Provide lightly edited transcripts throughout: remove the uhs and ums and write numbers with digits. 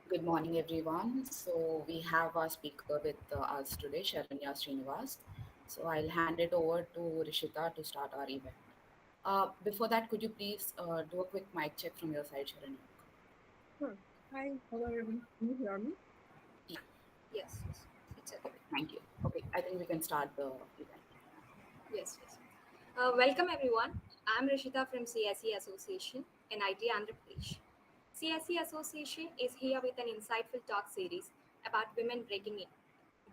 Good morning, everyone. So we have our speaker with us today, Sharanya Srinivas. So I'll hand it over to Rishita to start our event. Before that, could you please do a quick mic check from your side, Sharanya? Sure. Hi, hello everyone. Can you hear me? Yeah, Yes, yes, it's okay. thank you. Okay, I think we can start the event. Yes, yes. Welcome everyone. I'm Rishita from CSE Association in IT Andhra Pradesh. CSE Association is here with an insightful talk series about women breaking in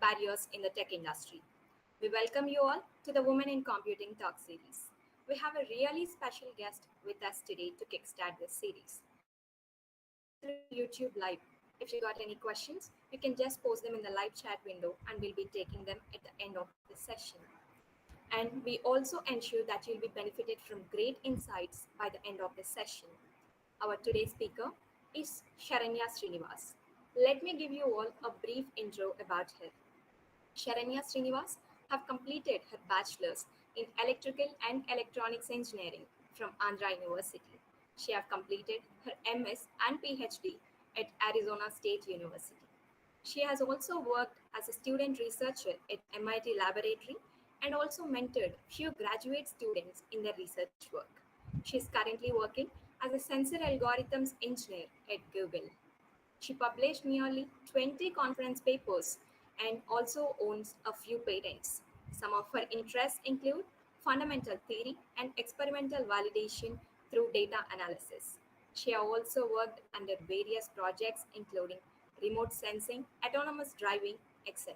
barriers in the tech industry. We welcome you all to the Women in Computing talk series. We have a really special guest with us today to kickstart this series. We are streaming through YouTube Live. If you got any questions, you can just post them in the live chat window and we'll be taking them at the end of the session. And we also ensure that you'll be benefited from great insights by the end of the session. Our today's speaker is Sharanya Srinivas. Let me give you all a brief intro about her. Sharanya Srinivas have completed her bachelor's in electrical and electronics engineering from Andhra University. She have completed her MS and PhD at Arizona State University. She has also worked as a student researcher at MIT Laboratory and also mentored few graduate students in their research work. She is currently working as a sensor algorithms engineer at Google. She published nearly 20 conference papers and also owns a few patents. Some of her interests include fundamental theory and experimental validation through data analysis. She has also worked under various projects including remote sensing, autonomous driving, etc.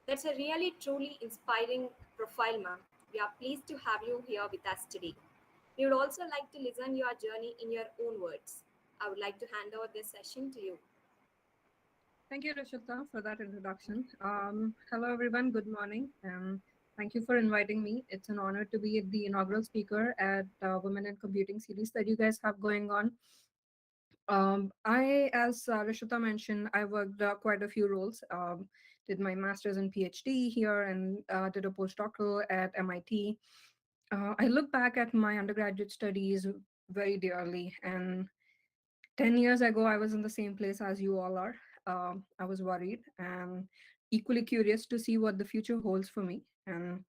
That's a really truly inspiring profile, ma'am. We are pleased to have you here with us today. We would also like to listen your journey in your own words. I would like to hand over this session to you. Thank you, Rishita, for that introduction. Hello everyone, good morning, and thank you for inviting me. It's an honor to be the inaugural speaker at Women in Computing series that you guys have going on. As Rishita mentioned, I worked quite a few roles. Did my master's and PhD here and did a postdoctoral at MIT. I look back at my undergraduate studies very dearly, and 10 years ago, I was in the same place as you all are. I was worried and equally curious to see what the future holds for me. And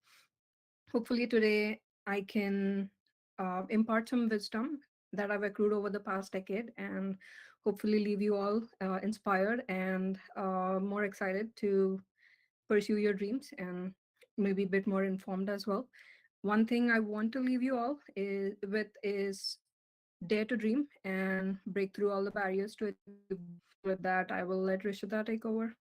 hopefully, today I can impart some wisdom that I've accrued over the past decade and hopefully leave you all inspired and more excited to pursue your dreams and maybe a bit more informed as well. One thing I want to leave you all is dare to dream and break through all the barriers to achieve. With that, I will let Rishita take over.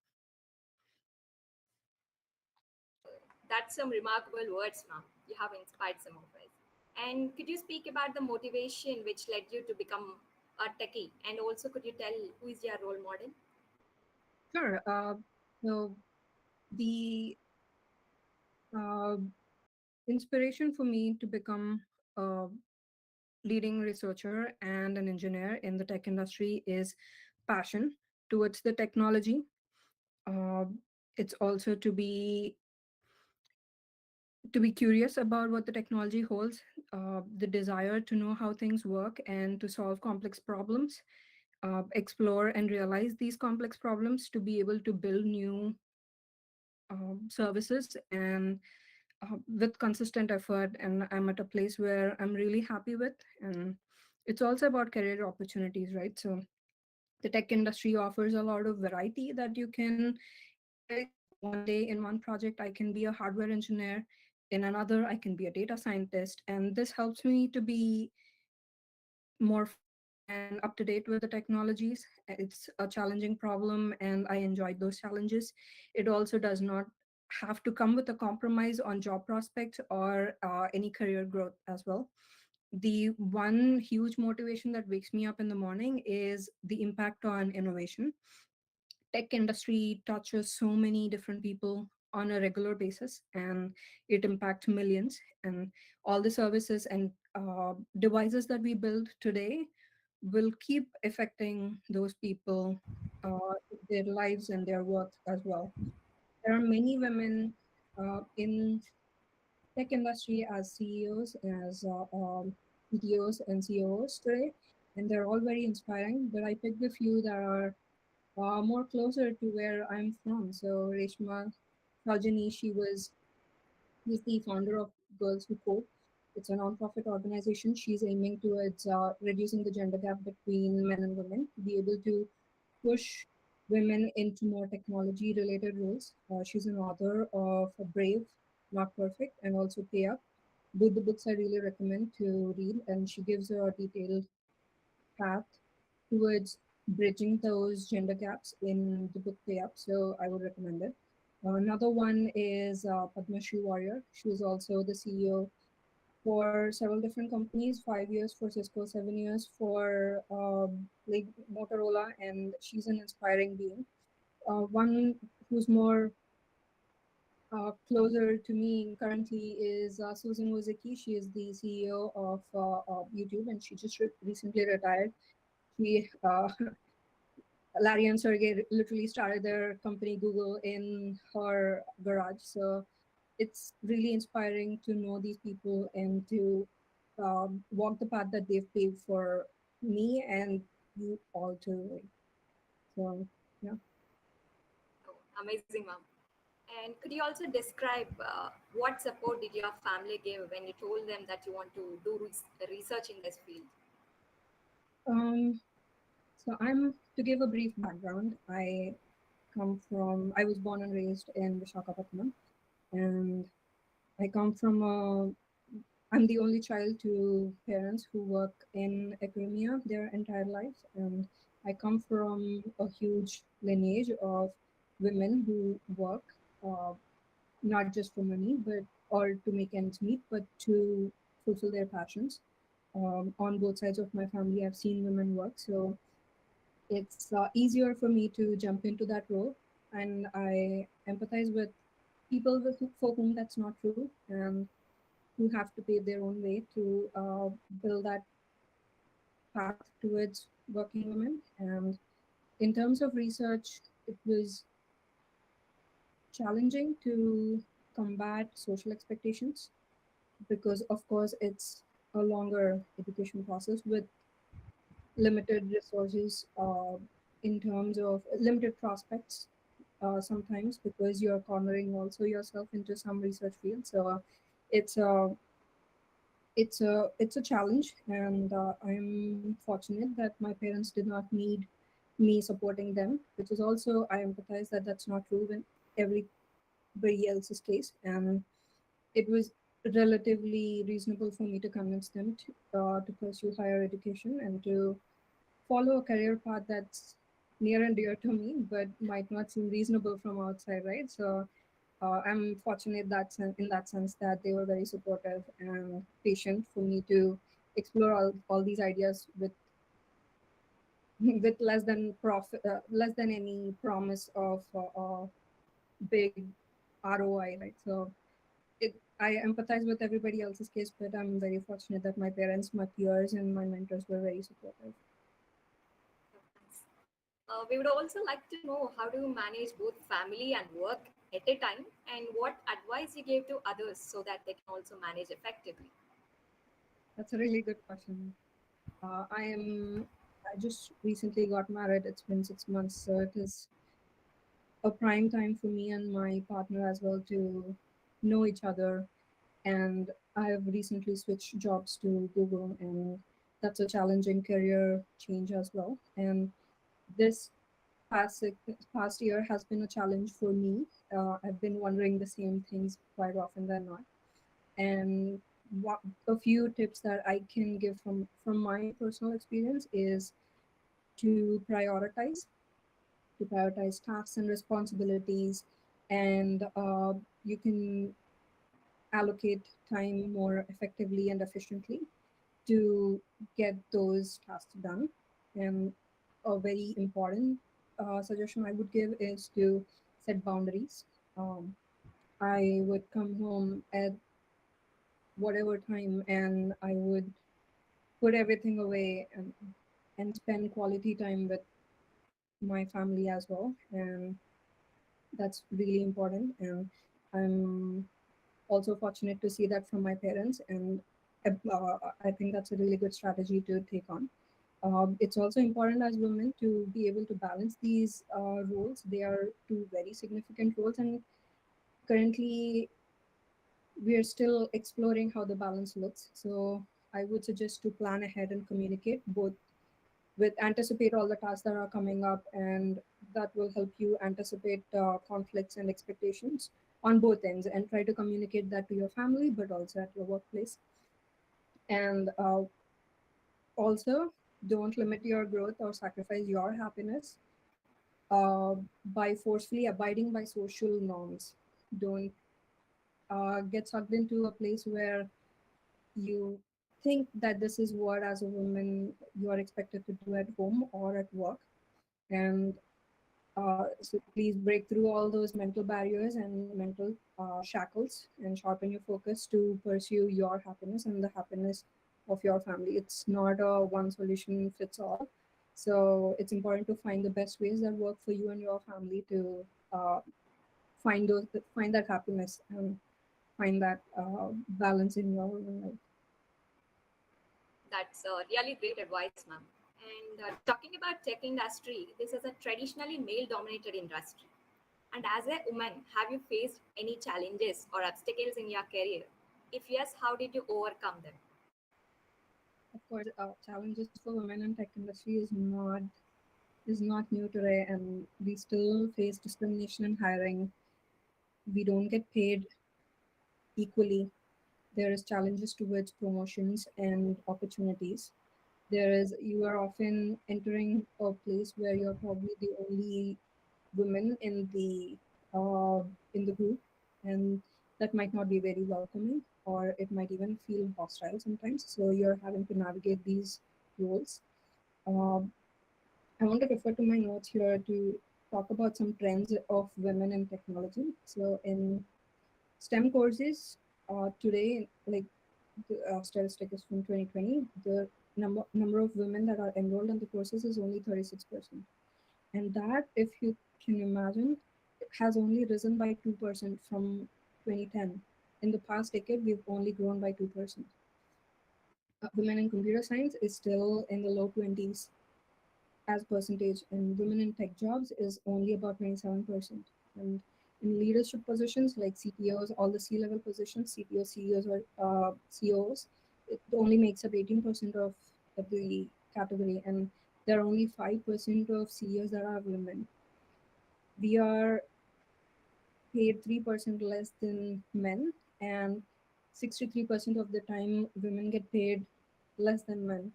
That's some remarkable words, ma'am. You have inspired some of us. And could you speak about the motivation which led you to become a techie? And also, could you tell who is your role model? Sure. So the uh, inspiration for me to become a leading researcher and an engineer in the tech industry is passion towards the technology. Uh, it's also to be curious about what the technology holds, the desire to know how things work and to solve complex problems, explore and realize these complex problems to be able to build new services and with consistent effort. And I'm at a place where I'm really happy with. And it's also about career opportunities, right? So the tech industry offers a lot of variety that you can enjoy. One day in one project, I can be a hardware engineer. In another, I can be a data scientist. And this helps me to be more fluent and up to date with the technologies. It's a challenging problem, and I enjoyed those challenges. It also does not have to come with a compromise on job prospects or any career growth as well. The one huge motivation that wakes me up in the morning is the impact on innovation. Tech industry touches so many different people on a regular basis, and it impacts millions, and all the services and devices that we build today will keep affecting those people, their lives and their work as well. There are many women in tech industry as CEOs, as CTOs and COOs today, and they're all very inspiring. But I picked a few that are more closer to where I'm from. So Reshma Rajani, she's the founder of Girls Who Code. It's a nonprofit organization. She's aiming towards reducing the gender gap between men and women to be able to push women into more technology related roles. She's an author of Brave, Not Perfect, and also Pay Up. Both the books I really recommend to read, and she gives a detailed path towards bridging those gender gaps in the book Pay Up. So I would recommend it. Another one is Padma Shri Warrior. She was also the CEO for several different companies, 5 years for Cisco, 7 years for like Motorola, and she's an inspiring being. One who's more closer to me currently is Susan Wozicki. She is the CEO of YouTube, and she just recently retired. She Larry and Sergey literally started their company Google in her garage. So it's really inspiring to know these people and to walk the path that they've paved for me and you all too. So yeah. Oh, amazing, ma'am. And could you also describe what support did your family give when you told them that you want to do research in this field? Um, so I'm to give a brief background. I was born and raised in Visakhapatnam, and I come from a I'm the only child to parents who work in academia their entire life, and I come from a huge lineage of women who work uh, not just for money, but or to make ends meet, but to fulfill their passions. On both sides of my family, I've seen women work, so it's easier for me to jump into that role, and I empathize with for whom that's not true, and who have to pave their own way to build that path towards working women. And in terms of research, it was challenging to combat social expectations because, of course, it's a longer education process with limited resources in terms of limited prospects sometimes because you're cornering also yourself into some research field. So it's a it's a challenge, and I'm fortunate that my parents did not need me supporting them, which is also I empathize that that's not true in everybody else's case, and it was relatively reasonable for me to convince them to pursue higher education and to follow a career path that's near and dear to me but might not seem reasonable from outside, right? So I'm fortunate in that sense that they were very supportive and patient for me to explore all these ideas with with less than any promise of big ROI, right? So I empathize with everybody else's case, but I'm very fortunate that my parents, my peers, and my mentors were very supportive. Thanks. We would also like to know how do you manage both family and work at a time, and what advice you gave to others so that they can also manage effectively. That's a really good question. I just recently got married. It's been 6 months, so it is a prime time for me and my partner as well to know each other. And I have recently switched jobs to Google, and that's a challenging career change as well. And this past year has been a challenge for me. I've been wondering the same things quite often than not. And a few tips that I can give from my personal experience is to prioritize tasks and responsibilities, and you can allocate time more effectively and efficiently to get those tasks done. And a very important suggestion I would give is to set boundaries. Um, I would come home at whatever time and I would put everything away and spend quality time with my family as well. And that's really important. And I'm also fortunate to see that from my parents, and I think that's a really good strategy to take on. It's also important as women to be able to balance these roles. They are two very significant roles, and currently we are still exploring how the balance looks. So I would suggest to plan ahead and communicate both with anticipate all the tasks that are coming up, and that will help you anticipate conflicts and expectations on both ends, and try to communicate that to your family but also at your workplace. And also, don't limit your growth or sacrifice your happiness uh, by forcefully abiding by social norms. Don't get sucked into a place where you think that this is what, as a woman, you are expected to do at home or at work. And so please break through all those mental barriers and mental shackles, and sharpen your focus to pursue your happiness and the happiness of your family. It's not a one solution fits all. So it's important to find the best ways that work for you and your family to uh, find that happiness and find that balance in your own life. That's really great advice, ma'am. And talking about tech industry, this is a traditionally male-dominated industry. And as a woman, have you faced any challenges or obstacles in your career? If yes, how did you overcome them? Of course, challenges for women in tech industry is not new today, and we still face discrimination in hiring. We don't get paid equally. There is challenges towards promotions and opportunities. You are often entering a place where you're probably the only woman uh, in the group, and that might not be very welcoming, or it might even feel hostile sometimes. So you're having to navigate these roles. Um, I want to refer to my notes here to talk about some trends of women in technology. So in STEM courses today, like the statistic is from 2020, the number of women that are enrolled in the courses is only 36%. And that, if you can imagine, has only risen by 2% from 2010. In the past decade, we've only grown by 2%. Women in computer science is still in the low 20s as percentage, and women in tech jobs is only about 27%. And in leadership positions like CTOs, all the C-level positions, CTOs, CEOs, or COOs, it only makes up 18% of the category, and there are only 5% of CEOs that are women. We are paid 3% less than men, and 63% of the time women get paid less than men.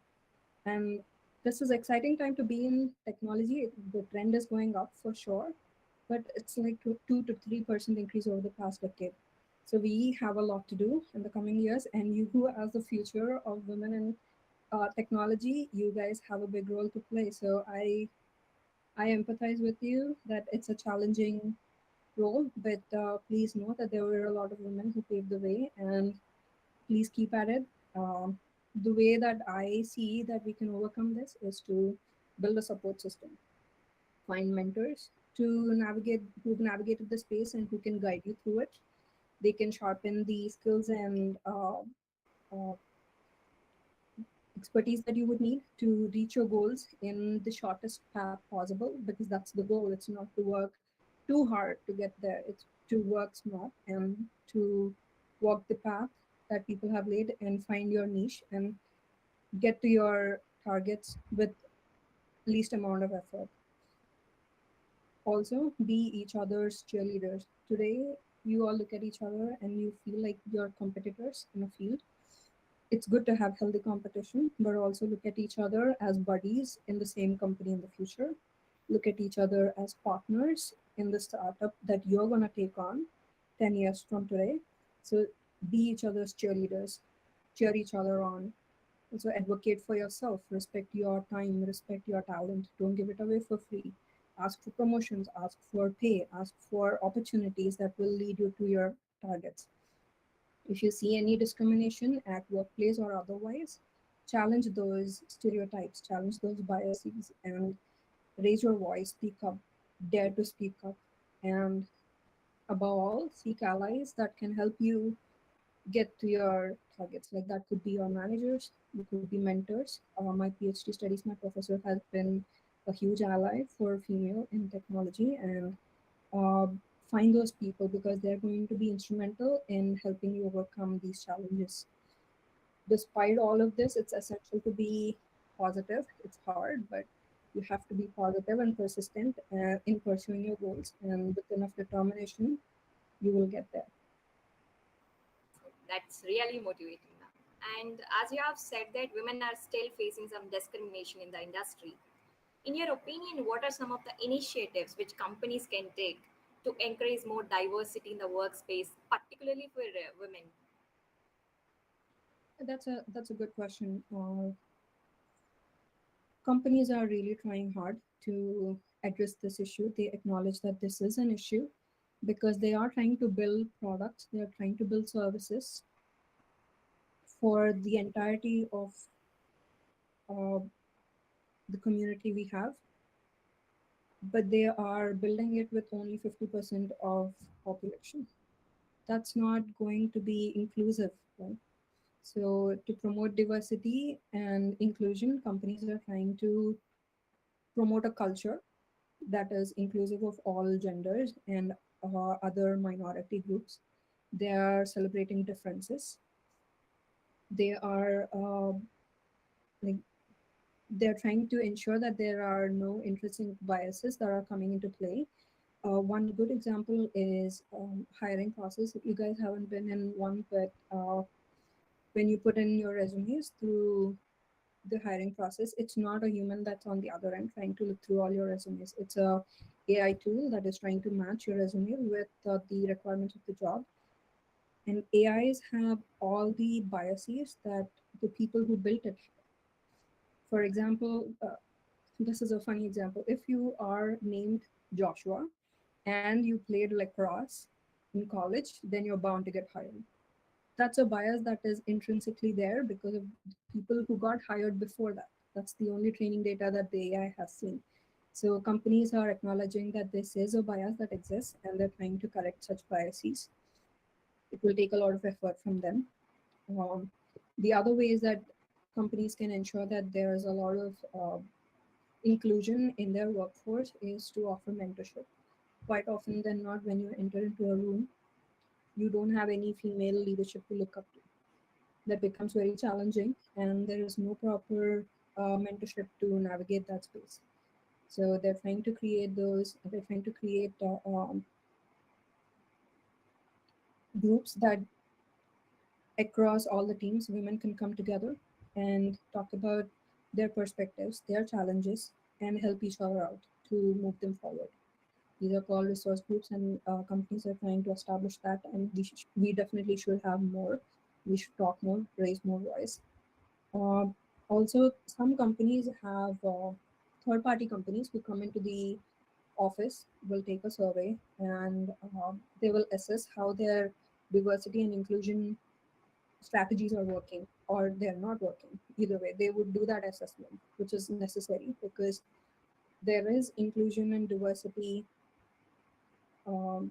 And this is exciting time to be in technology. The trend is going up for sure, but it's like 2 to 3% increase over the past decade. So we have a lot to do in the coming years, and you, as the future of women in technology, you guys have a big role to play. So I empathize with you that it's a challenging role, but please know that there were a lot of women who paved the way, and please keep at it. Um, the way that I see that we can overcome this is to build a support system, find mentors to navigate who've navigated the space and who can guide you through it. They can sharpen the skills and uh, expertise that you would need to reach your goals in the shortest path possible, because that's the goal. It's not to work too hard to get there, it's to work smart and to walk the path that people have laid and find your niche and get to your targets with least amount of effort. Also, be each other's cheerleaders. Today, you all look at each other and you feel like you're competitors in a field. It's good to have healthy competition, but also look at each other as buddies in the same company in the future. Look at each other as partners in the startup that you're going to take on 10 years from today. So be each other's cheerleaders, cheer each other on. Also, advocate for yourself, respect your time, respect your talent. Don't give it away for free. Ask for promotions, ask for pay, ask for opportunities that will lead you to your targets. If you see any discrimination at workplace or otherwise, challenge those stereotypes, challenge those biases, and raise your voice, speak up, dare to speak up. And above all, seek allies that can help you get to your targets. Like that could be your managers, you could be mentors. My PhD studies, my professor has been a huge ally for female in technology, and uh, find those people because they're going to be instrumental in helping you overcome these challenges. Despite all of this, it's essential to be positive. It's hard, but you have to be positive and persistent in pursuing your goals. And with enough determination, you will get there. That's really motivating now. And as you have said that women are still facing some discrimination in the industry, in your opinion, what are some of the initiatives which companies can take to encourage more diversity in the workspace, particularly for women? That's a good question. Companies are really trying hard to address this issue. They acknowledge that this is an issue because they are trying to build products, they are trying to build services for the entirety of uh, the community we have, but they are building it with only 50% of population. That's not going to be inclusive, right? So to promote diversity and inclusion, companies are trying to promote a culture that is inclusive of all genders and other minority groups. They are celebrating differences. They are like they're trying to ensure that there are no interesting biases that are coming into play. One good example is hiring process. If you guys haven't been in one, but when you put in your resumes through the hiring process, it's not a human that's on the other end trying to look through all your resumes. It's a AI tool that is trying to match your resume with the requirements of the job. And AIs have all the biases that the people who built it. For example, this is a funny example. If you are named Joshua and you played lacrosse in college, then you're bound to get hired. That's a bias that is intrinsically there because of people who got hired before that. That's the only training data that the AI has seen. So companies are acknowledging that this is a bias that exists and they're trying to correct such biases. It will take a lot of effort from them. The other way is that companies can ensure that there's a lot of inclusion in their workforce is to offer mentorship. Quite often than not, when you enter into a room, you don't have any female leadership to look up to. That becomes very challenging, and there is no proper mentorship to navigate that space. So they're trying to create groups that across all the teams, women can come together and talk about their perspectives, their challenges, and help each other out to move them forward. These are called resource groups, and companies are trying to establish that. And we definitely should have more. We should talk more, raise more voice. Uh, Also, some companies have third-party companies who come into the office, will take a survey, and they will assess how their diversity and inclusion strategies are working or they're not working. Either way, they would do that assessment, which is necessary because there is inclusion and diversity um,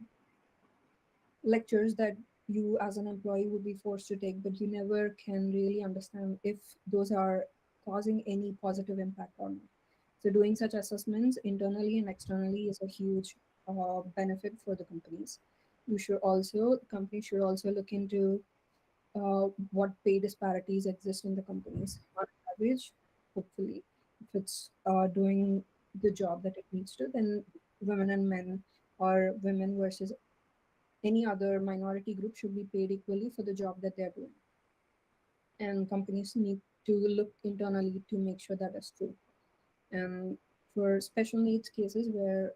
lectures that you as an employee would be forced to take, but you never can really understand if those are causing any positive impact or not. So doing such assessments internally and externally is a huge benefit for the companies. Companies should also look into what pay disparities exist in the companies. On average, hopefully, if it's doing the job that it needs to, then women and men or women versus any other minority group should be paid equally for the job that they're doing. And companies need to look internally to make sure that is true. And for special needs cases where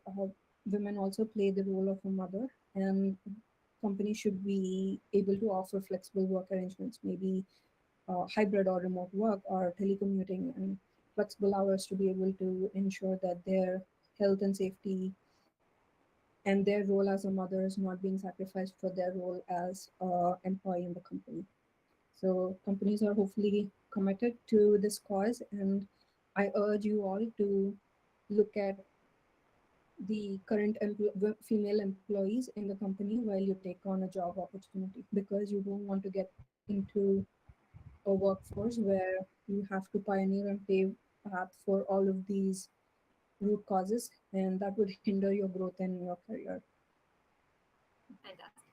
women also play the role of a mother, and companies should be able to offer flexible work arrangements, maybe hybrid or remote work or telecommuting and flexible hours to be able to ensure that their health and safety and their role as a mother is not being sacrificed for their role as an employee in the company. So companies are hopefully committed to this cause, and I urge you all to look at the current female employees in the company while you take on a job opportunity, because you don't want to get into a workforce where you have to pioneer and pave path for all of these root causes, and that would hinder your growth in your career. Fantastic.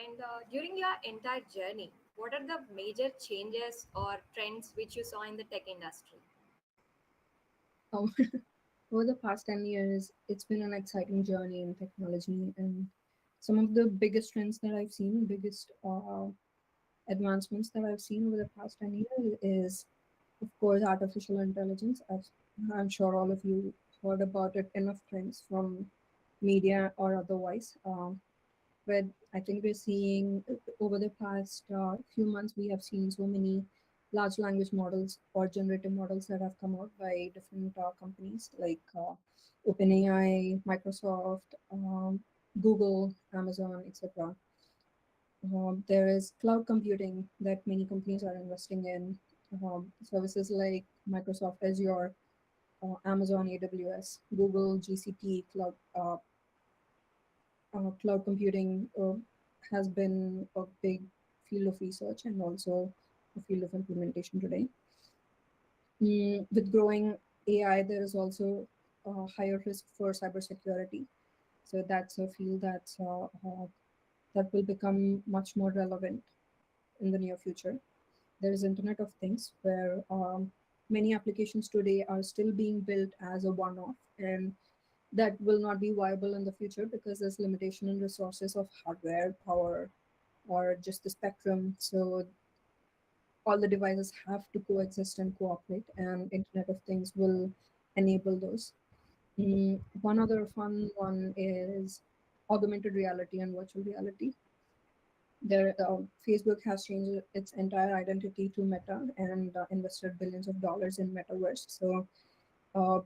And during your entire journey, what are the major changes or trends which you saw in the tech industry? Um, over the past 10 years, it's been an exciting journey in technology, and some of the biggest trends that I've seen, biggest advancements that I've seen over the past 10 years is, of course, artificial intelligence. I'm sure all of you heard about it enough times from media or otherwise. But I think we're seeing over the past few months, we have seen so many large language models or generative models that have come out by different companies like OpenAI, Microsoft, Google, Amazon, etc. There is cloud computing that many companies are investing in. Services like Microsoft Azure, Amazon AWS, Google GCP, cloud computing has been a big field of research and also a field of implementation today. With growing AI, there is also a higher risk for cybersecurity. So that's a field that will become much more relevant in the near future. There is Internet of Things, where many applications today are still being built as a one-off, and that will not be viable in the future because there's limitation in resources of hardware, power, or just the spectrum. So all the devices have to coexist and cooperate, and Internet of Things will enable those. One other fun one is augmented reality and virtual reality. Facebook has changed its entire identity to Meta and invested billions of dollars in metaverse. So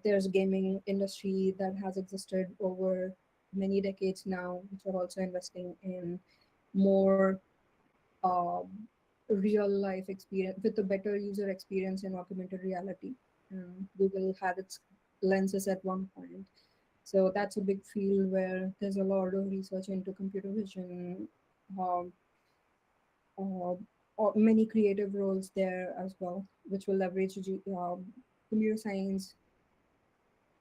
there's gaming industry that has existed over many decades now, which are also investing in more um, real life experience with a better user experience in augmented reality. Google had its lenses at one point. So that's a big field where there's a lot of research into computer vision, um, uh, or many creative roles there as well, which will leverage computer science,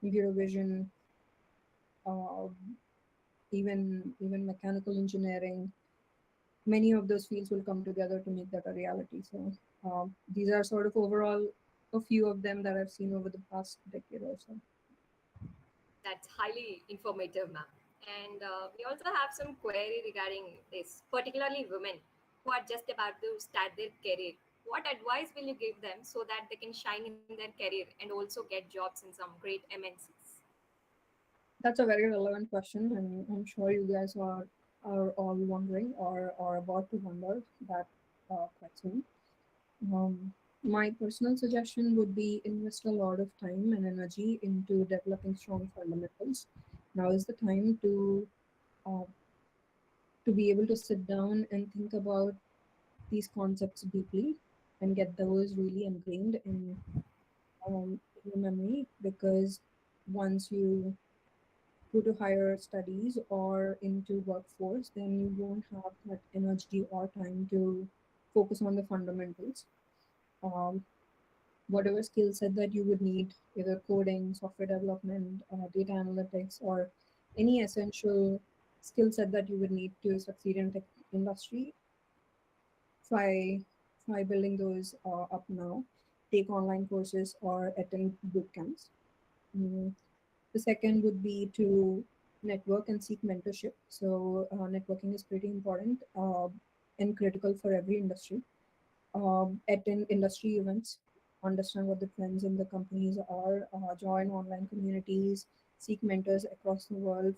computer vision, uh, even mechanical engineering. Many of those fields will come together to make that a reality. So these are sort of overall a few of them that I've seen over the past decade or so. That's highly informative, ma'am. And we also have some query regarding this, particularly women who are just about to start their career. What advice will you give them so that they can shine in their career and also get jobs in some great MNCs? That's a very relevant question, and I'm sure you guys are all wondering or are about to wonder that quite soon. Um, my personal suggestion would be invest a lot of time and energy into developing strong fundamentals. Now is the time uh, to be able to sit down and think about these concepts deeply and get those really ingrained in your memory, because once you go to higher studies or into workforce, then you won't have that energy or time to focus on the fundamentals. Um, Whatever skill set that you would need, either coding, software development, data analytics, or any essential skill set that you would need to succeed in tech industry, try try building those up now. Take online courses or attend boot camps. Mm, The second would be to network and seek mentorship. So networking is pretty important and critical for every industry. Attend industry events, understand what the trends in the companies are, join online communities, seek mentors across the world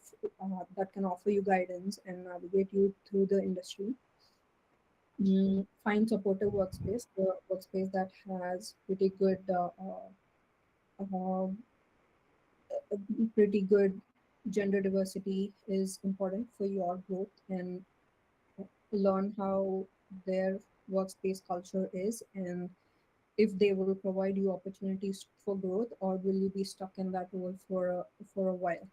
that can offer you guidance and navigate you through the industry. Find supportive workspace, the workspace that has uh, pretty good gender diversity is important for your growth, and learn how their workspace culture is, and if they will provide you opportunities for growth, or will you be stuck in that role for a while.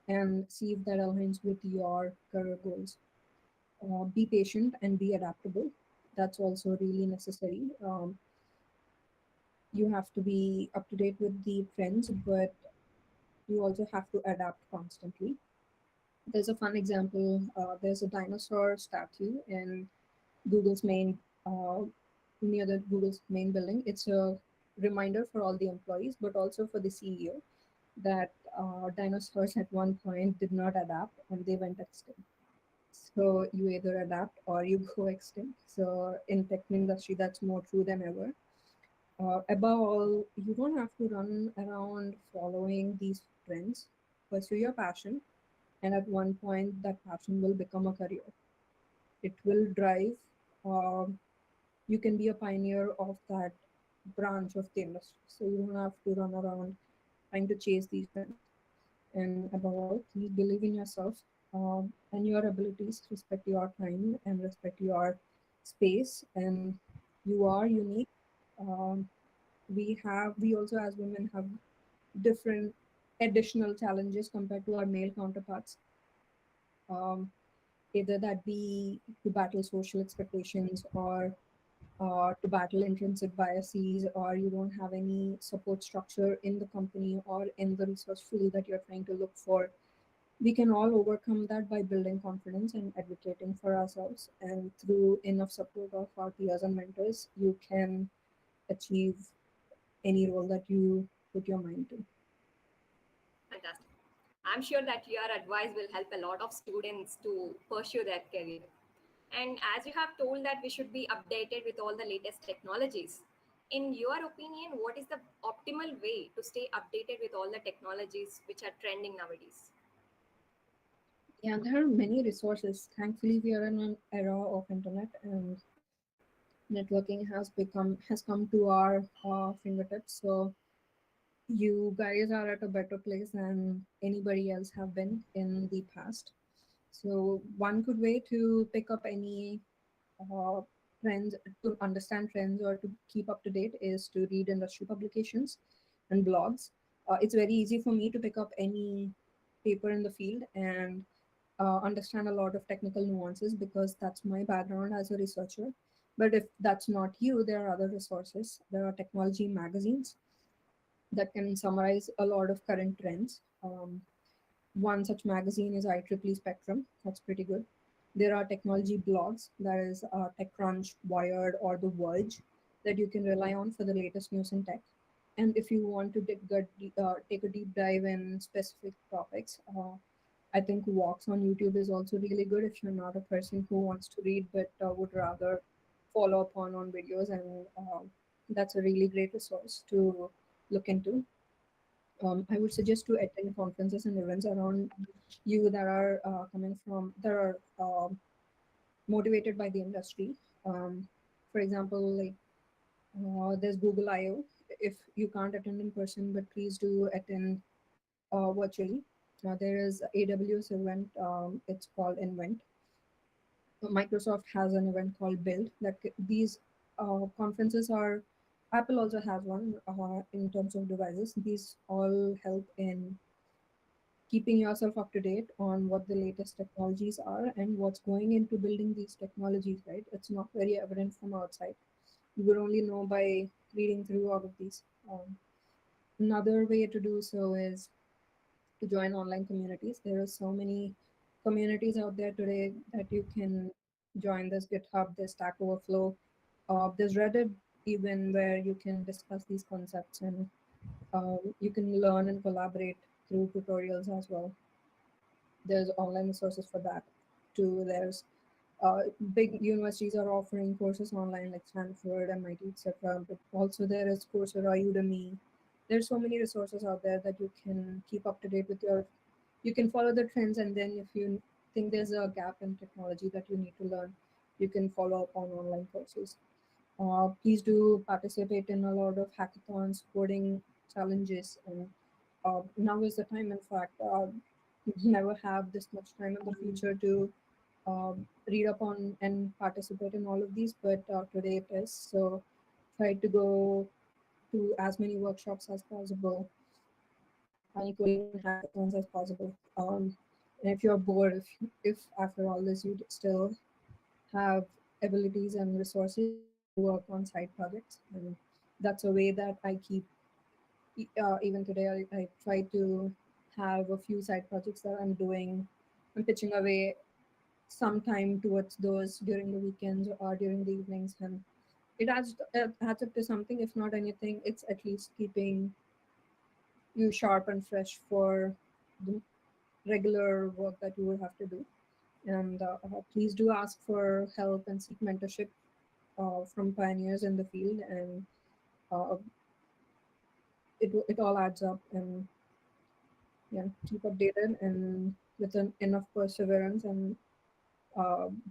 and see if that aligns with your career goals. Be patient and be adaptable. That's also really necessary. You have to be up to date with the trends, but you also have to adapt constantly. There's a fun example. There's a dinosaur statue in Google's main uh, near the Google's main building. It's a reminder for all the employees, but also for the CEO that dinosaurs at one point did not adapt and they went extinct. So you either adapt or you go extinct. So in tech industry, that's more true than ever. Above all, you don't have to run around following these trends. Pursue your passion, and at one point, that passion will become a career. It will drive. Um, you can be a pioneer of that branch of the industry. So you don't have to run around trying to chase these trends. And above all, please believe in yourself and your abilities, respect your time and respect your space. And you are unique. Um, we also as women have different additional challenges compared to our male counterparts. Um, Either that be to battle social expectations or to battle intrinsic biases, or you don't have any support structure in the company or in the research field that you're trying to look for. We can all overcome that by building confidence and advocating for ourselves. And through enough support of our peers and mentors, you can achieve any role that you put your mind to. Fantastic. I'm sure that your advice will help a lot of students to pursue their career. And as you have told that we should be updated with all the latest technologies, in your opinion, what is the optimal way to stay updated with all the technologies which are trending nowadays? Yeah, there are many resources. Thankfully, we are in an era of internet, and networking has come to our fingertips. So you guys are at a better place than anybody else have been in the past. So one good way to pick up any uh, trends, to understand trends or to keep up to date, is to read industry publications and blogs. It's very easy for me to pick up any paper in the field and understand a lot of technical nuances because that's my background as a researcher. But if that's not you, there are other resources. There are technology magazines that can summarize a lot of current trends. One such magazine is IEEE Spectrum. That's pretty good. There are technology blogs, that is TechCrunch, Wired, or The Verge, that you can rely on for the latest news in tech. And if you want to take a deep dive in specific topics, I think walks on YouTube is also really good if you're not a person who wants to read but would rather follow up on videos. And that's a really great resource to look into. I would suggest to attend conferences and events around you that are that are motivated by the industry. Um, for example, like there's Google I/O. If you can't attend in person, but please do attend virtually. There is AWS event. It's called Invent. Microsoft has an event called Build. These conferences are. Apple also has one in terms of devices. These all help in keeping yourself up to date on what the latest technologies are and what's going into building these technologies, right? It's not very evident from outside. You would only know by reading through all of these. Another way to do so is to join online communities. There are so many communities out there today that you can join. There's GitHub, there's Stack Overflow, there's Reddit, even, where you can discuss these concepts and you can learn and collaborate through tutorials as well. There's online resources for that too. There's big universities are offering courses online like Stanford, MIT, etc. But also there is Coursera, Udemy. There's so many resources out there that you can keep up to date with your. You can follow the trends, and then if you think there's a gap in technology that you need to learn, you can follow up on online courses. Please do participate in a lot of hackathons, coding challenges, and now is the time. In fact, we never have this much time in the future to read up on and participate in all of these, but today it is. So try to go to as many workshops as possible. fun equally in hackathons as possible. And if you're bored, if after all this you still have abilities and resources, you can work on side projects. And that's a way that I keep, even today, I try to have a few side projects that I'm doing. I'm pitching away some time towards those during the weekends or during the evenings. And it adds up to something. If not anything, it's at least keeping you sharp and fresh for the regular work that you will have to do. And please do ask for help and seek mentorship from pioneers in the field, and uh, it all adds up. And yeah, keep updated and with enough perseverance, and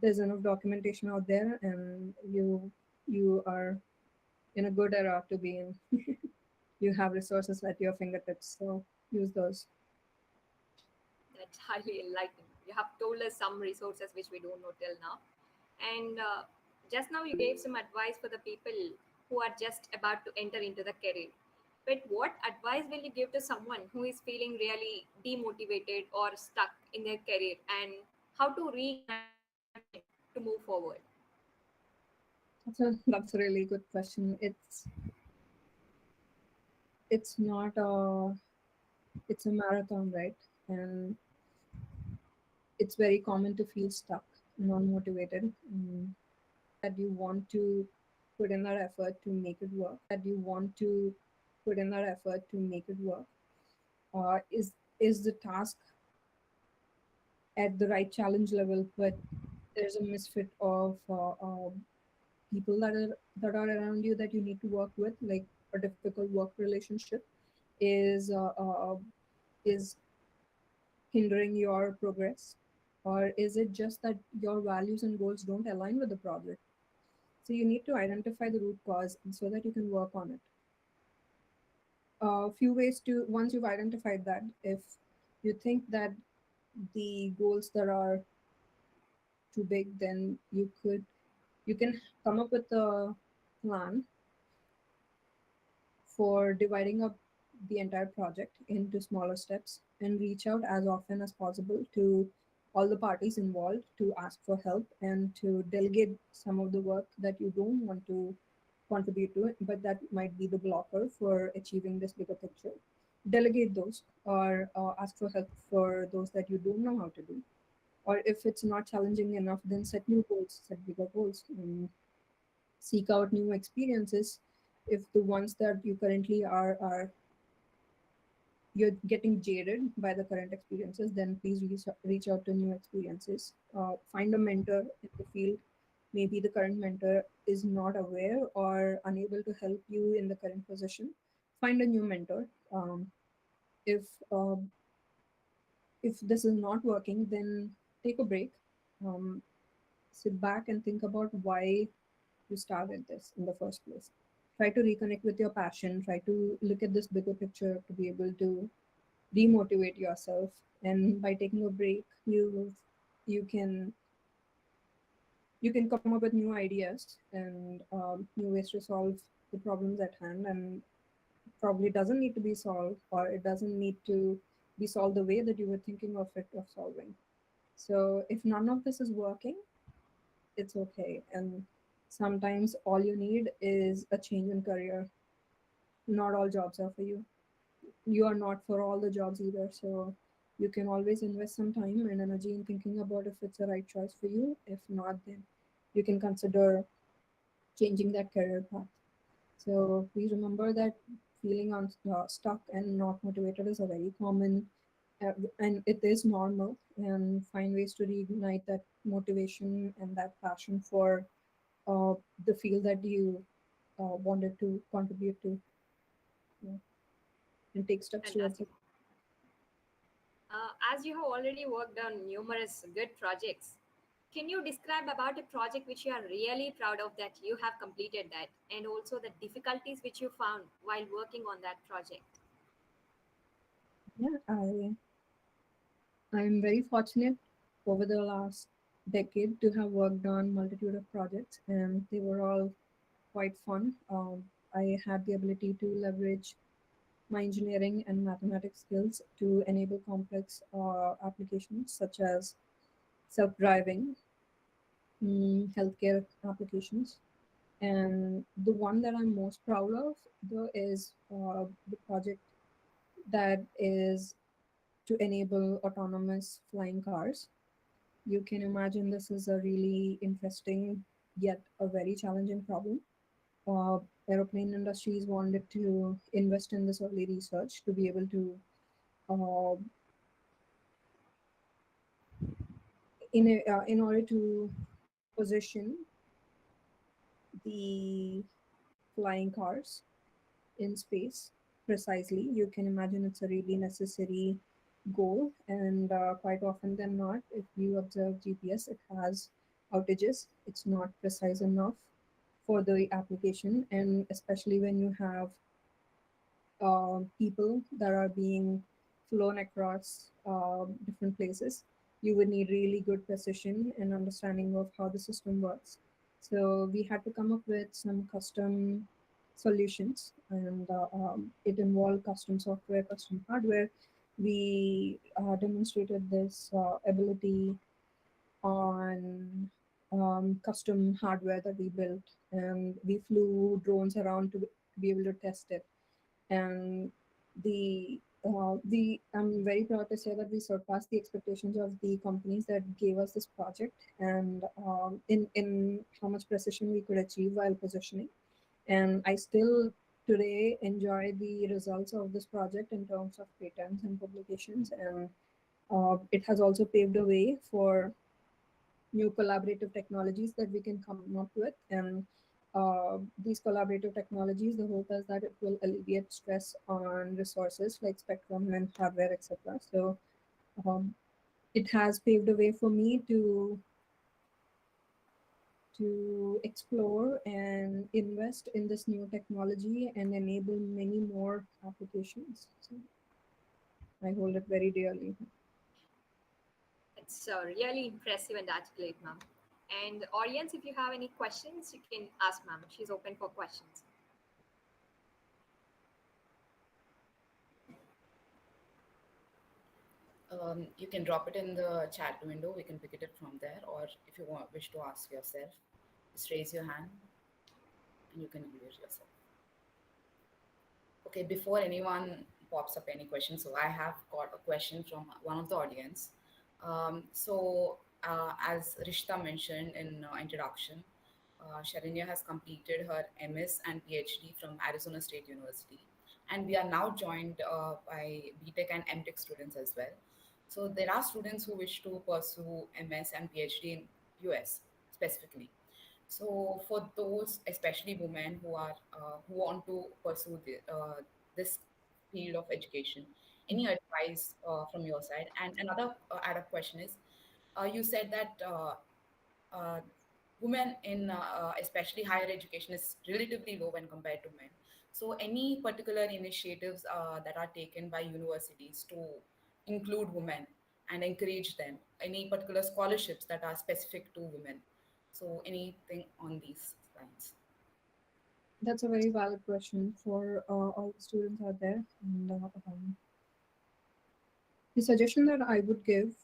there's enough documentation out there, and you are in a good era to be in. You have resources at your fingertips, so use those. That's highly enlightening. You have told us some resources which we don't know till now. And just now you gave some advice for the people who are just about to enter into the career. But what advice will you give to someone who is feeling really demotivated or stuck in their career, and how to reignite their motivation to move forward? That's a really good question. It's not a it's a marathon, right? And it's very common to feel stuck, non-motivated. That you want to put in that effort to make it work. That you want to put in that effort to make it work. Is the task at the right challenge level, but there's a misfit of people that are around you that you need to work with, like a difficult work relationship is is hindering your progress, or is it just that your values and goals don't align with the project? So you need to identify the root cause so that you can work on it. A few ways to, once you've identified that, if you think that the goals that are too big, then you can come up with a plan for dividing up the entire project into smaller steps and reach out as often as possible to all the parties involved to ask for help and to delegate some of the work that you don't want to contribute to it, but that might be the blocker for achieving this bigger picture. Delegate those, or ask for help for those that you don't know how to do. Or if it's not challenging enough, then set new goals, set bigger goals, and seek out new experiences. If the ones that you currently are you're getting jaded by the current experiences, then please reach out to new experiences. Find a mentor in the field. Maybe the current mentor is not aware or unable to help you in the current position. Find a new mentor. If uh, if this is not working, then take a break. Um, Sit back and think about why you started this in the first place. Try to reconnect with your passion. Try to look at this bigger picture to be able to demotivate yourself. And by taking a break, you can you can come up with new ideas and new ways to solve the problems at hand. And probably doesn't need to be solved, or it doesn't need to be solved the way that you were thinking of it of solving. So if none of this is working, it's okay. And sometimes all you need is a change in career. Not all jobs are for you. You are not for all the jobs either. So you can always invest some time and energy in thinking about if it's the right choice for you. If not, then you can consider changing that career path. So please remember that feeling stuck and not motivated is a very common, and it is normal. And find ways to reignite that motivation and that passion for uh, the field that you wanted to contribute to, you know, and take steps towards Fantastic. it. As you have already worked on numerous good projects, can you describe about a project which you are really proud of that you have completed that, and also the difficulties which you found while working on that project? Yeah, I'm very fortunate over the last decade to have worked on multitude of projects, and they were all quite fun. I had the ability to leverage my engineering and mathematics skills to enable complex applications such as self-driving, healthcare applications. And the one that I'm most proud of, though, is the project that is to enable autonomous flying cars. You can imagine this is a really interesting yet a very challenging problem. Uh, Aeroplane industries wanted to invest in this early research to be able to, uh, in order to position the flying cars in space precisely. You can imagine it's a really necessary goal, and quite often than not, if you observe GPS, it has outages. It's not precise enough for the application, and especially when you have people that are being flown across different places, you would need really good precision and understanding of how the system works. So we had to come up with some custom solutions, and it involved custom software, custom hardware. We demonstrated this ability on custom hardware that we built, and we flew drones around to be able to test it. And the I'm very proud to say that we surpassed the expectations of the companies that gave us this project, and in how much precision we could achieve while positioning. And I still today enjoy the results of this project in terms of patents and publications, and it has also paved the way for new collaborative technologies that we can come up with. And these collaborative technologies, the hope is that it will alleviate stress on resources like spectrum and hardware, etc. So um, it has paved the way for me to explore and invest in this new technology and enable many more applications. So I hold it very dearly. It's really impressive and articulate, ma'am. And audience, if you have any questions, you can ask ma'am. She's open for questions. You can drop it in the chat window. We can pick it up from there, or if you wish to ask yourself, just raise your hand and you can unmute yourself. Okay, before anyone pops up any questions, so I have got a question from one of the audience. As Rishta mentioned in introduction, Sharanya has completed her MS and PhD from Arizona State University, and we are now joined by BTech and MTech students as well. So there are students who wish to pursue MS and PhD in US specifically. So for those, especially women who want to pursue this field of education, any advice from your side? And another add-up question is, you said that uh, women in especially higher education is relatively low when compared to men. So any particular initiatives that are taken by universities to include women and encourage them? Any particular scholarships that are specific to women? So anything on these lines? That's a very valid question for all the students out there. And the suggestion that I would give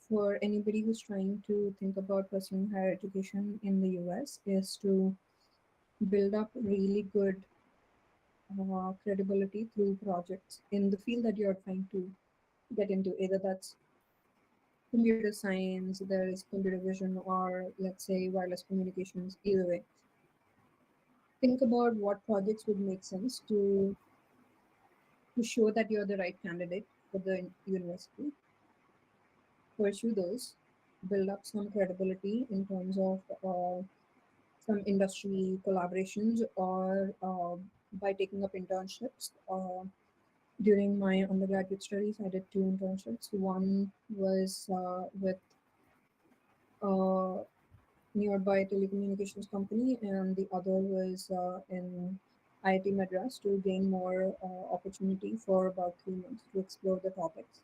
for anybody who's trying to think about pursuing higher education in the US is to build up really good credibility through projects in the field that you're trying to get into. Either that's computer science, there is computer vision, or let's say wireless communications. Either way, think about what projects would make sense to show that you're the right candidate for the university. Pursue those, build up some credibility in terms of some industry collaborations, or by taking up internships. During my undergraduate studies, I did two internships. One was with a nearby telecommunications company, and the other was in IIT Madras to gain more opportunity for about 3 months to explore the topics.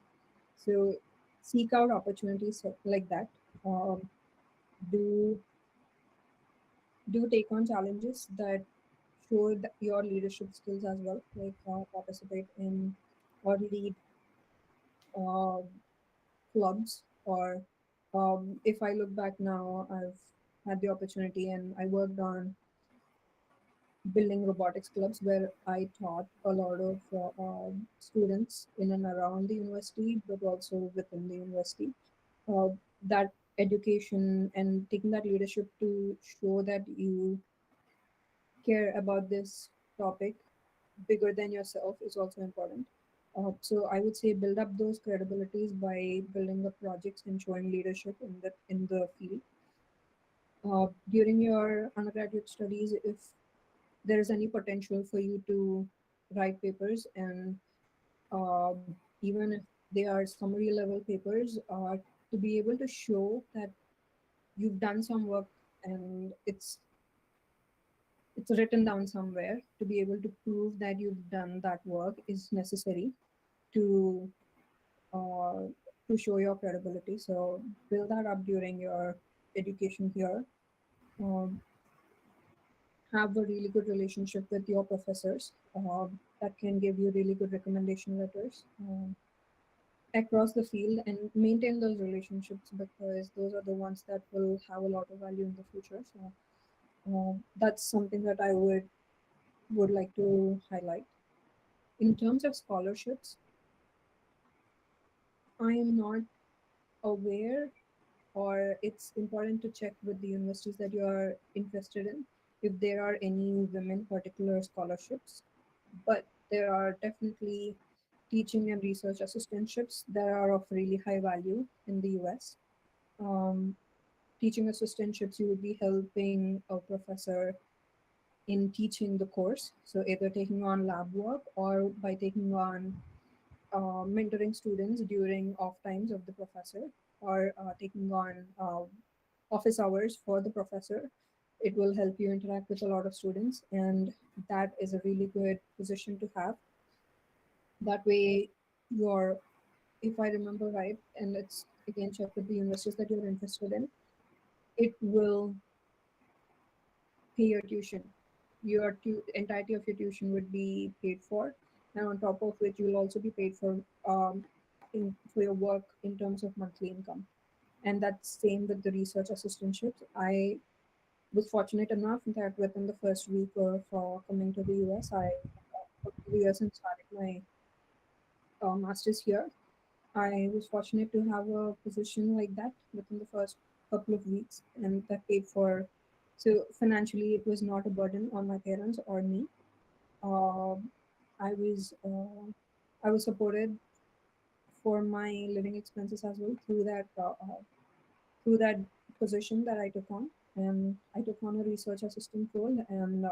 So seek out opportunities like that. Um, do do take on challenges that show your leadership skills as well, like participate in or lead uh, clubs. Or if I look back now, I've had the opportunity and I worked on building robotics clubs where I taught a lot of students in and around the university, but also within the university. Uh, that education and taking that leadership to show that you care about this topic bigger than yourself is also important. So I would say build up those credibilities by building up projects and showing leadership in the field. During your undergraduate studies, if there is any potential for you to write papers, and even if they are summary level papers, to be able to show that you've done some work and it's written down somewhere, to be able to prove that you've done that work is necessary to uh, to show your credibility. So build that up during your education here. Um, have a really good relationship with your professors that can give you really good recommendation letters across the field, and maintain those relationships because those are the ones that will have a lot of value in the future. So that's something that I would like to highlight. In terms of scholarships, I am not aware, or it's important to check with the universities that you are interested in if there are any women particular scholarships. But there are definitely teaching and research assistantships that are of really high value in the US. Um, Teaching assistantships, you would be helping a professor in teaching the course. So either taking on lab work or by taking on mentoring students during off times of the professor, or taking on office hours for the professor. It will help you interact with a lot of students, and that is a really good position to have. That way, you're, if I remember right, and let's again check with the universities that you're interested in, it will pay your tuition. Your entirety of your tuition would be paid for, and on top of which, you will also be paid for your work in terms of monthly income. And that's same with the research assistantships. I was fortunate enough that within the first week of coming to the US, I come to the US and started my master's here. I was fortunate to have a position like that within the first couple of weeks, and that paid for. So financially, it was not a burden on my parents or me. Uh, I was uh, I was supported for my living expenses as well through that position that I took on, and I took on a research assistant role, and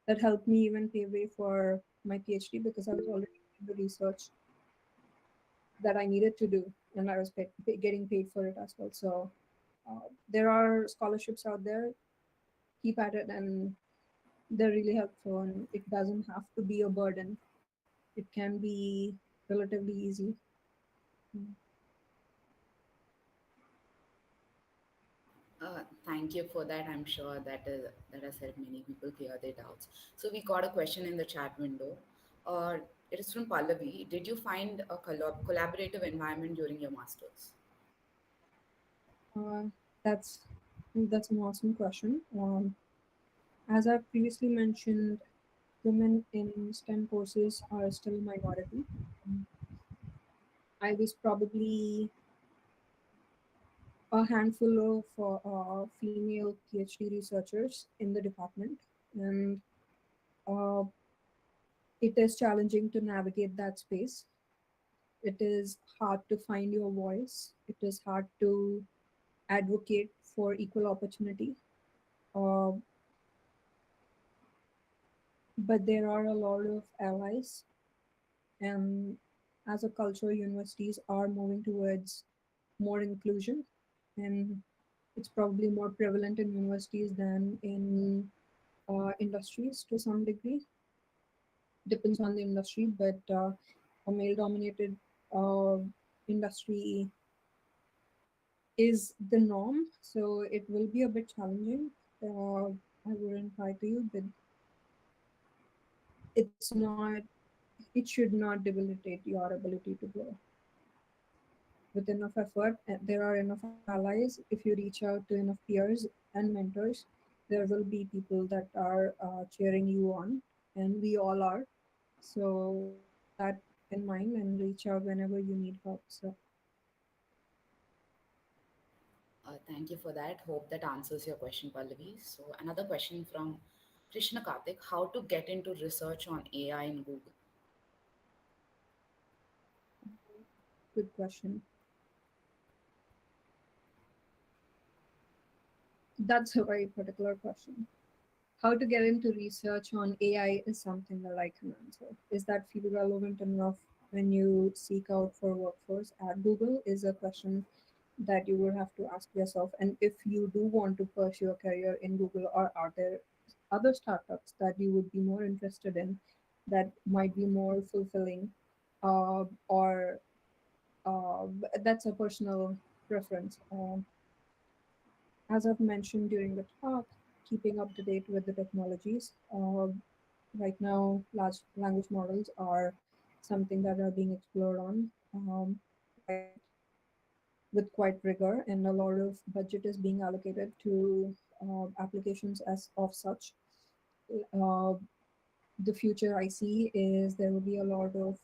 that helped me even pay way for my PhD because I was already doing the research that I needed to do, and I was getting paid for it as well. So there are scholarships out there. Keep at it, and they're really helpful. And it doesn't have to be a burden. It can be relatively easy. Mm. Thank you for that. I'm sure that has helped many people clear their doubts. So we got a question in the chat window. It is from Pallavi. Did you find a collaborative environment during your masters? Uh, that's that's an awesome question. As I previously mentioned, women in STEM courses are still a minority. Um, I was probably a handful of female PhD researchers in the department, and uh, it is challenging to navigate that space. It is hard to find your voice. It is hard to advocate for equal opportunity. Uh, but there are a lot of allies, and as a culture, universities are moving towards more inclusion, and it's probably more prevalent in universities than in industries to some degree. Depends on the industry, but a male dominated uh, industry is the norm, so it will be a bit challenging. I wouldn't lie to you, but it's not, it should not debilitate your ability to grow. With enough effort, there are enough allies. If you reach out to enough peers and mentors, there will be people that are cheering you on, and we all are. So keep that in mind and reach out whenever you need help. So Thank you for that. Hope that answers your question, Pallavi. So, another question from Krishna Karthik: how to get into research on AI in Google? good question. That's a very particular question. How to get into research on AI is something that I can answer. Is that field relevant enough when you seek out for workforce at Google? Is a question that you will have to ask yourself. And if you do want to pursue a career in Google, or are there other startups that you would be more interested in that might be more fulfilling, or that's a personal preference. As I've mentioned during the talk, keeping up to date with the technologies. Right now, large language models are something that are being explored on quite with quite rigor, and a lot of budget is being allocated to applications as of such. Uh, the future I see is there will be a lot of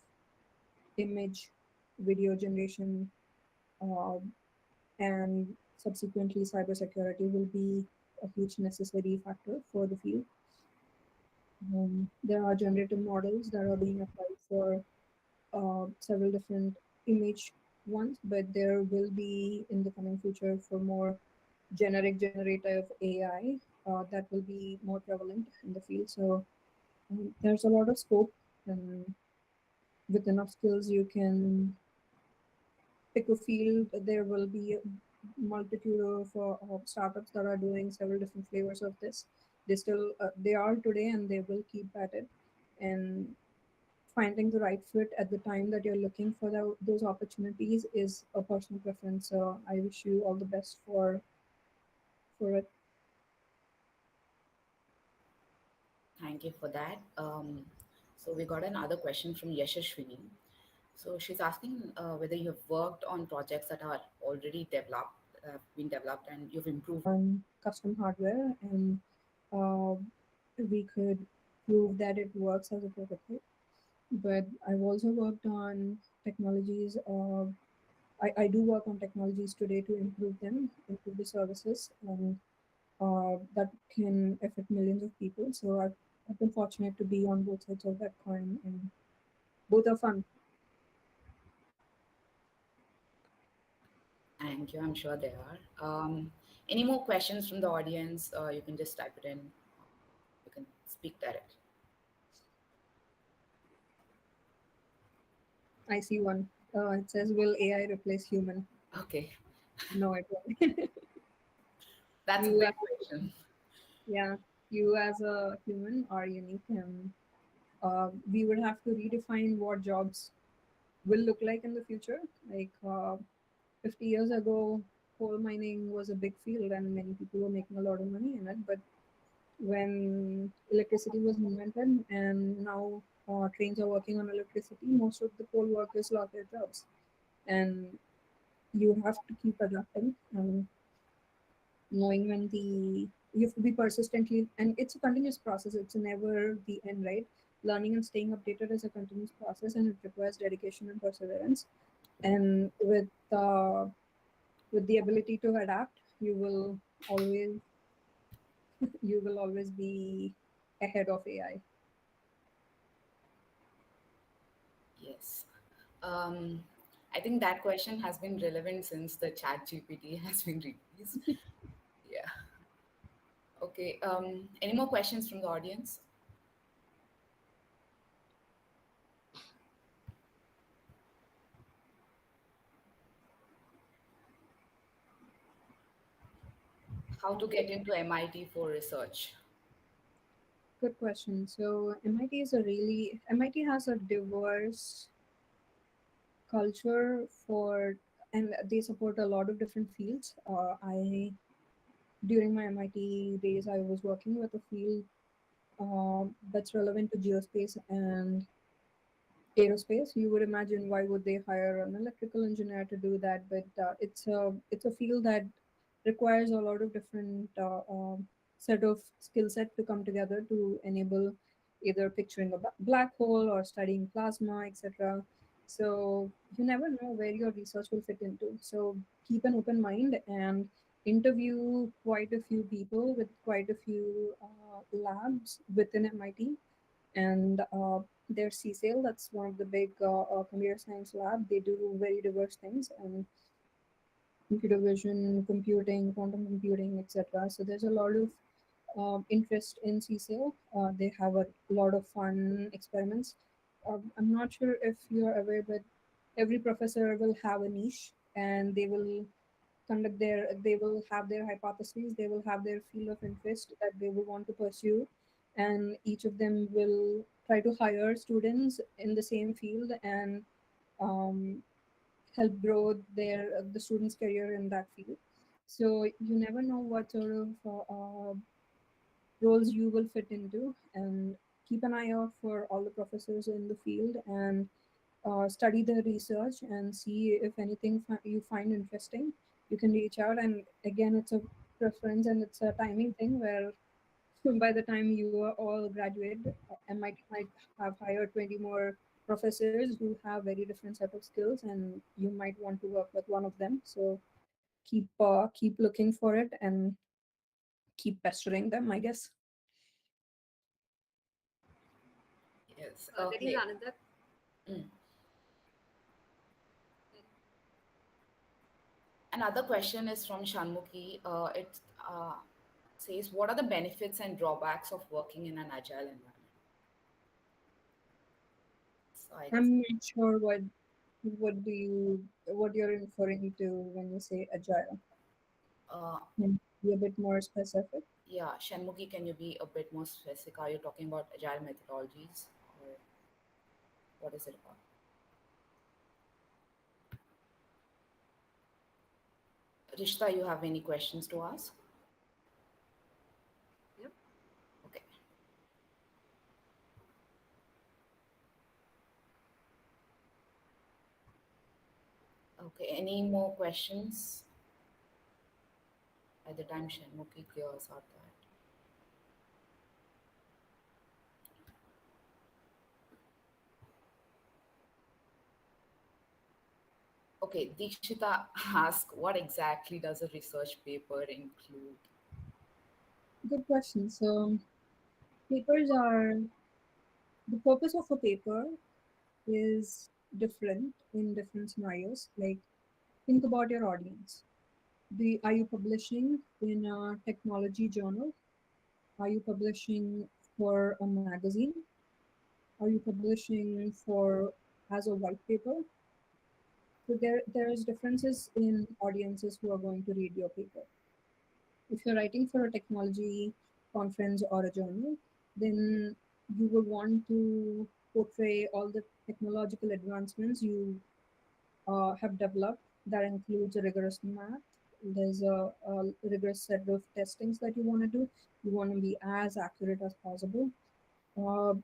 image, video generation, uh, and subsequently cybersecurity will be a huge necessary factor for the field. There are generative models that are being applied for several different image ones, but there will be in the coming future for more generic generative AI that will be more prevalent in the field. So there's a lot of scope, and with enough skills, you can pick a field. There will be a multitude of startups that are doing several different flavors of this. They are today, and they will keep at it. And finding the right fit at the time that you're looking for those opportunities is a personal preference. So I wish you all the best for it. Thank you for that. So, we got another question from Yashashwini. So, she's asking whether you have worked on projects that are already developed, been developed, and you've improved. On custom hardware, and uh, we could prove that it works as a prototype. But I've also worked on technologies. I do work on technologies today to improve them, improve the services, and that can affect millions of people. So I've been fortunate to be on both sides of that coin, and both are fun. Thank you. I'm sure there are. Any more questions from the audience? You can just type it in. You can speak directly. I see one. It says, "Will AI replace human?" Okay, No, it won't. that's a you, big as, question. yeah, you as a human are unique, and we would have to redefine what jobs will look like in the future. Like 50 years ago, coal mining was a big field, and many people were making a lot of money in it. But when electricity was invented, and now trains are working on electricity, most of the coal workers lost their jobs. And you have to keep adapting, and knowing when you have to be persistently, and it's a continuous process. It's never the end, right? Learning and staying updated is a continuous process, and it requires dedication and perseverance. And with the ability to adapt, always you will always be ahead of AI. Yes. Um, I think that question has been relevant since the chat GPT has been released. Yeah. Okay. Any more questions from the audience? How to get into MIT for research? Good question. So MIT has a diverse culture for, and they support a lot of different fields. I During my MIT days, I was working with a field that's relevant to geospace and aerospace. You would imagine why would they hire an electrical engineer to do that, but it's a field that requires a lot of different set of skill set to come together to enable either picturing a black hole or studying plasma, etc. So you never know where your research will fit into. So keep an open mind and interview quite a few people with quite a few labs within MIT and their CSAIL, that's one of the big computer science lab. They do very diverse things and computer vision, computing, quantum computing, etc. So there's a lot of interest in CSAIL. They have a lot of fun experiments. I'm not sure if you're aware, but every professor will have a niche and they will have their hypotheses, they will have their field of interest that they will want to pursue, and each of them will try to hire students in the same field and um, help grow the students career in that field. So you never know what sort of roles you will fit into, and keep an eye out for all the professors in the field and study the research and see if anything you find interesting. You can reach out, and again, it's a preference and it's a timing thing where by the time you are all graduated, MIT might have hired 20 more professors who have very different set of skills, and you might want to work with one of them. So keep looking for it and keep pestering them, I guess. Yes. There is Okay. another. Mm. Another question is from Shanmukhi. It says, what are the benefits and drawbacks of working in an agile environment? So I guess, I'm not sure what you're referring to when you say agile. uh, Can you be a bit more specific? yeah, Shanmukhi, can you be a bit more specific? Are you talking about agile methodologies or what is it about? Rishta, you have any questions to ask? Yep. Okay. Okay. Any more questions? By the time Shanmukhi clears out that. Okay, Dikshita asked, what exactly does a research paper include? Good question. So papers are the purpose of a paper is different in different scenarios. Like think about your audience. Are you publishing in a technology journal? Are you publishing for a magazine? Are you publishing for as a white paper? So there's differences in audiences who are going to read your paper. If you're writing for a technology conference or a journal, then you will want to portray all the technological advancements you have developed. That includes a rigorous math. There's a rigorous set of testings that you want to do. You want to be as accurate as possible.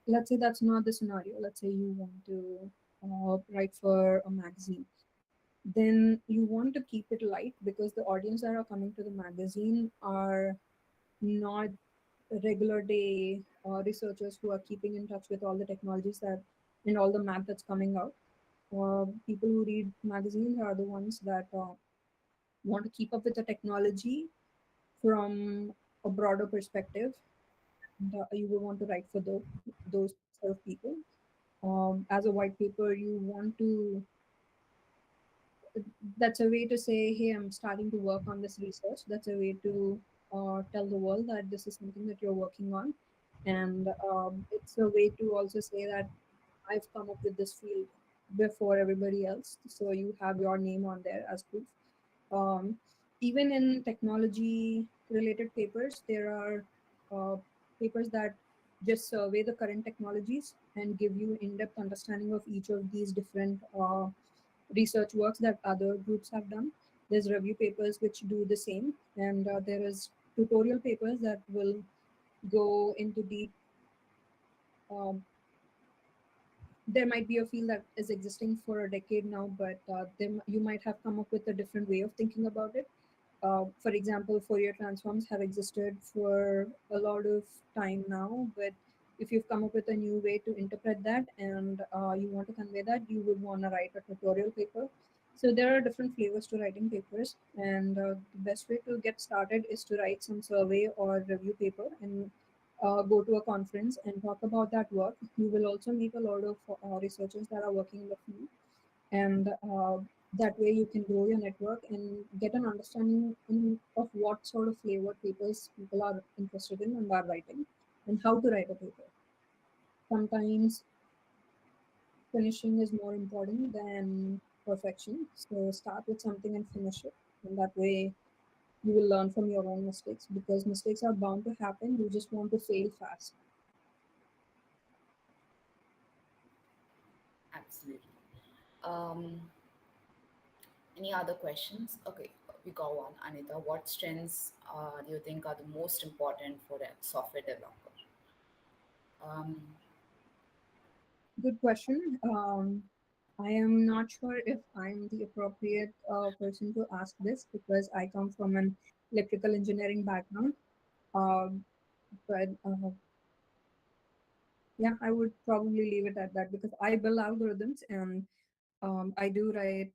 Let's say that's not the scenario. Let's say you want to write for a magazine. Then you want to keep it light because the audience that are coming to the magazine are not regular day researchers who are keeping in touch with all the technologies that and all the math that's coming out. People who read magazines are the ones that want to keep up with the technology from a broader perspective. And, you will want to write for those sort of people. As a white paper, you want to that's a way to say, hey, I'm starting to work on this research. That's a way to tell the world that this is something that you're working on. And it's a way to also say that I've come up with this field before everybody else. So you have your name on there as proof. Um, Even in technology related papers, there are uh, papers that just survey the current technologies and give you in-depth understanding of each of these different research works that other groups have done. There's review papers which do the same, and there is tutorial papers that will go into deep. um, there might be a field that is existing for a decade now, but you might have come up with a different way of thinking about it. For example, Fourier transforms have existed for a lot of time now, but if you've come up with a new way to interpret that and you want to convey that, you would want to write a tutorial paper. So there are different flavors to writing papers, and the best way to get started is to write some survey or review paper and go to a conference and talk about that work. You will also meet a lot of researchers that are working in the field, and that way you can grow your network and get an understanding of what sort of flavor papers people are interested in and are writing, and how to write a paper. Sometimes finishing is more important than perfection, so start with something and finish it, and that way you will learn from your own mistakes, because mistakes are bound to happen. You just want to fail fast. Absolutely. Um, any other questions? Okay, we go on. Anita, what strengths do you think are the most important for a software developer? Um, Good question. I am not sure if I'm the appropriate person to ask this, because I come from an electrical engineering background. Um, but yeah, I would probably leave it at that, because I build algorithms, and I do write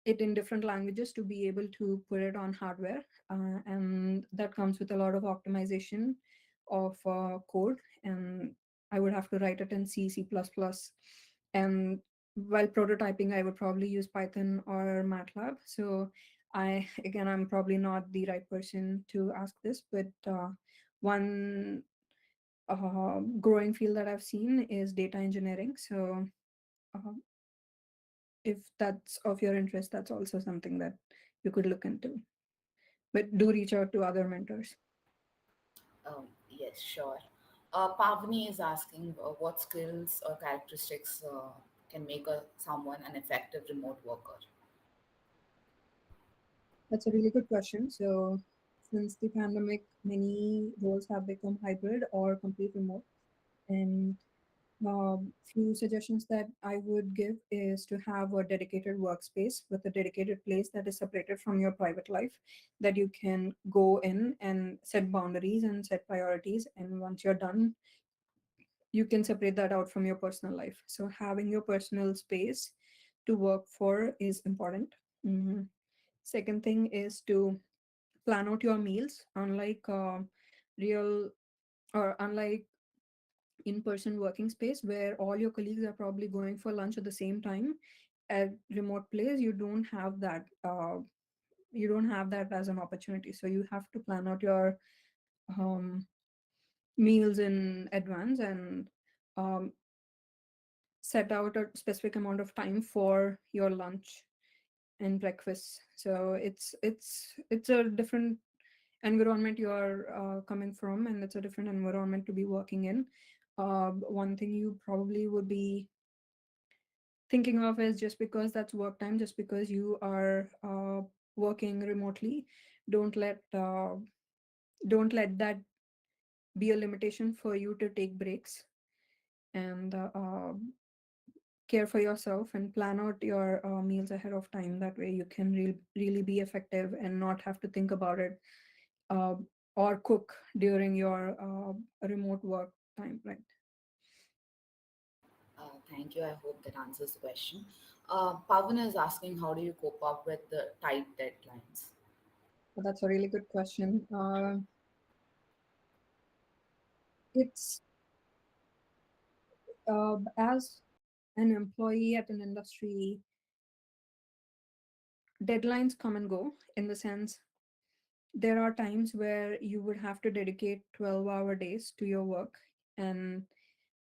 it in different languages to be able to put it on hardware. And that comes with a lot of optimization of code. And I would have to write it in C, C++. And while prototyping, I would probably use Python or MATLAB. So I'm probably not the right person to ask this, but one growing field that I've seen is data engineering. So uh, if that's of your interest, that's also something that you could look into. But do reach out to other mentors. yes, sure. Pavni is asking what skills or characteristics can make someone an effective remote worker. That's a really good question. So, since the pandemic, many roles have become hybrid or complete remote. And few suggestions that I would give is to have a dedicated workspace with a dedicated place that is separated from your private life, that you can go in and set boundaries and set priorities. And once you're done, you can separate that out from your personal life. So having your personal space to work for is important. Mhm. Second thing is to plan out your meals. Real Unlike in-person working space where all your colleagues are probably going for lunch at the same time, at remote place you don't have that as an opportunity. So you have to plan out your um, meals in advance, and um, set out a specific amount of time for your lunch and breakfast. So it's a different environment you are coming from, and it's a different environment to be working in. One thing you probably would be thinking of is, just because that's work time, just because you are working remotely, don't let uh, don't let that be a limitation for you to take breaks, and care for yourself and plan out your meals ahead of time. That way you can really be effective and not have to think about it, uh, or cook during your remote work time, right? Thank you. I hope that answers the question. Pavan is asking, how do you cope up with the tight deadlines? So that's a really good question. It's As an employee at an industry, deadlines come and go, in the sense there are times where you would have to dedicate 12-hour days to your work, and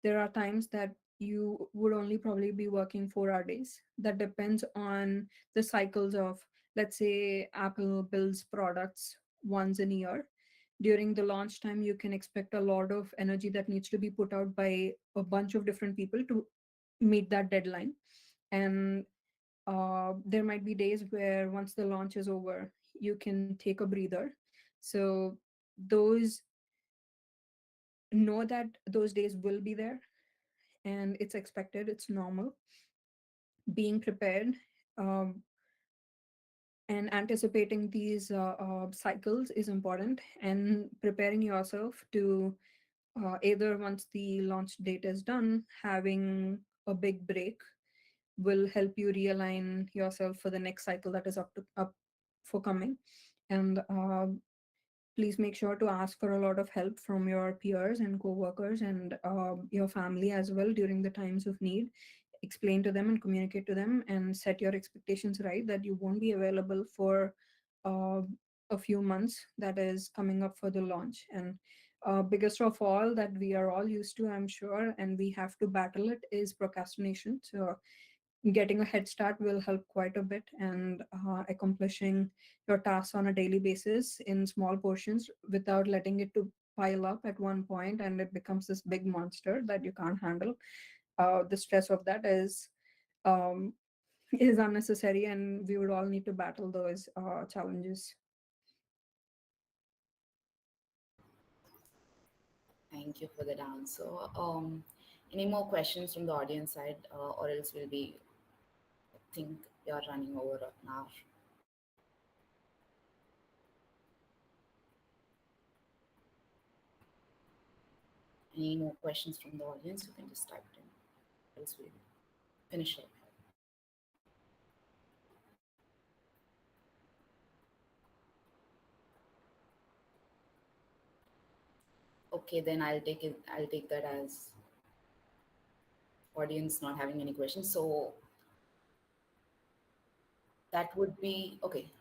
there are times that you would only probably be working 4-hour days. That depends on the cycles of, let's say, Apple builds products once in a year. During the launch time, you can expect a lot of energy that needs to be put out by a bunch of different people to meet that deadline. And there might be days where once the launch is over, you can take a breather. So those know that those days will be there, and it's expected, it's normal. Being prepared, um, and anticipating these cycles is important, and preparing yourself to either once the launch date is done, having a big break will help you realign yourself for the next cycle that is up for coming. And please make sure to ask for a lot of help from your peers and co-workers and your family as well during the times of need. Explain to them and communicate to them and set your expectations right, that you won't be available for uh, a few months that is coming up for the launch. And biggest of all that we are all used to, I'm sure, and we have to battle it, is procrastination. So getting a head start will help quite a bit, and accomplishing your tasks on a daily basis in small portions without letting it to pile up at one point and it becomes this big monster that you can't handle. The stress of that um, is unnecessary, and we would all need to battle those challenges. Thank you for that answer. Any more questions from the audience side, or else we'll be, I think we are running over an hour. Any more questions from the audience? You can just type it in, else we'll finish up. Okay, then I'll take it. I'll take that as audience not having any questions. So that would be okay.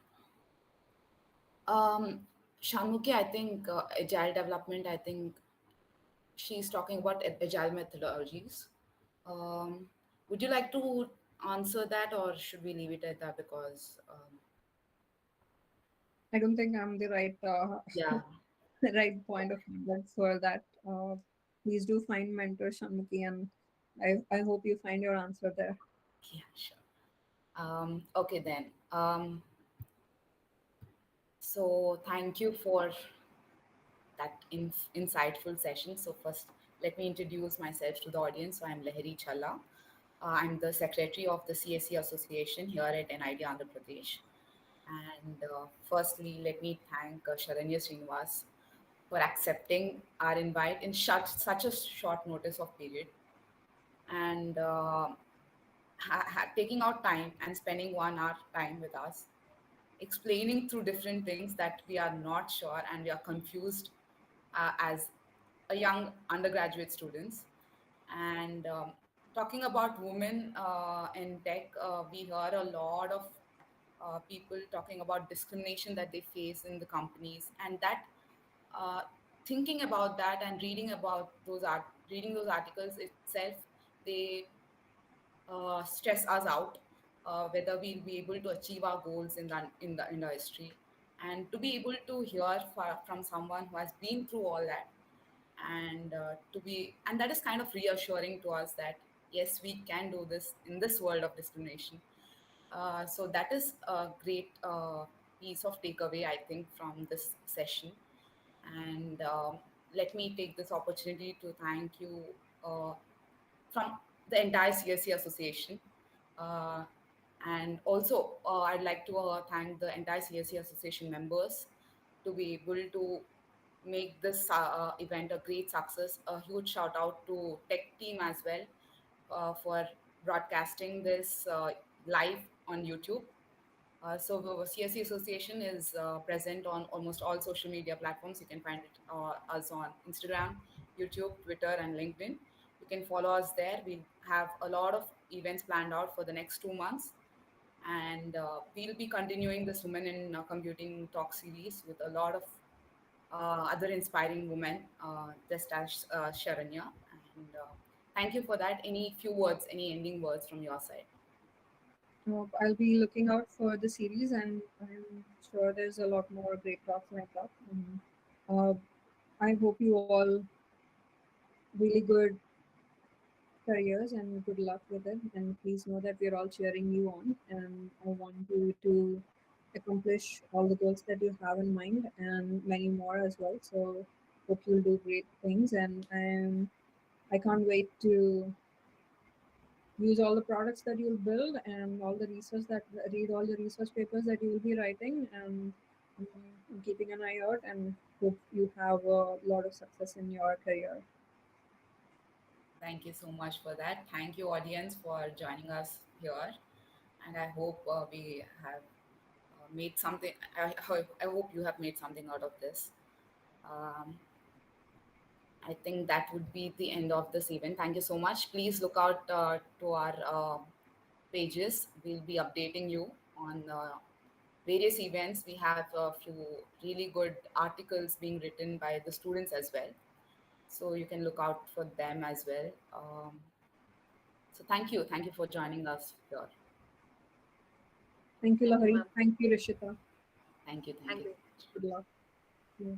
Um, Shanmuki, I think agile development. I think she's talking about agile methodologies. Um, would you like to answer that, or should we leave it at that? Because I don't think I'm the right yeah, the right point of contact for that. Please do find mentor Shanmuki, and I hope you find your answer there. yeah, sure. Okay then. So thank you for that insightful session. So first, let me introduce myself to the audience. So I'm Lahiri Challa. I'm the secretary of the CSE Association here at NIT Andhra Pradesh. And firstly, let me thank Sharanya Srinivas for accepting our invite in such a short notice of period, and taking out time and spending 1 hour time with us, explaining through different things that we are not sure and we are confused as a young undergraduate students. And talking about women in tech, we hear a lot of people talking about discrimination that they face in the companies, and that uh, thinking about that and reading those articles itself, they stress us out, whether we'll be able to achieve our goals in the industry, and to be able to hear from someone who has been through all that, and that is kind of reassuring to us that yes, we can do this in this world of discrimination. So that is a great piece of takeaway, I think, from this session. And let me take this opportunity to thank you uh, from the entire CSC Association. Uh, and also, I'd like to thank the entire CSC Association members to be able to make this event a great success. A huge shout out to tech team as well for broadcasting this live on YouTube. So the CSC Association is present on almost all social media platforms. You can find it, us on Instagram, YouTube, Twitter, and LinkedIn. You can follow us there. We have a lot of events planned out for the next 2 months, and we'll be continuing this Women in Computing talk series with a lot of other inspiring women, just as Sharanya. And thank you for that. Any few words, any ending words from your side? I'll be looking out for the series, and I'm sure there's a lot more great talks lined up. And uh, I hope you all really good careers and good luck with it. And please know that we're all cheering you on, and I want you to accomplish all the goals that you have in mind and many more as well. So hope you'll do great things, and I can't wait to use all the products that you'll build and all the research that read all the research papers that you will be writing, and I'm keeping an eye out and hope you have a lot of success in your career. Thank you so much for that. Thank you, audience, for joining us here. And I hope we have made something. I hope you have made something out of this. Um, I think that would be the end of this event. Thank you so much. Please look out to our pages. We'll be updating you on various events. We have a few really good articles being written by the students as well. So you can look out for them as well. So thank you. Thank you for joining us here. Thank you, Thank you, Lahari. ma'am. Thank you, Rishita. Thank you. Thank Thank you. you. Good luck. Yeah.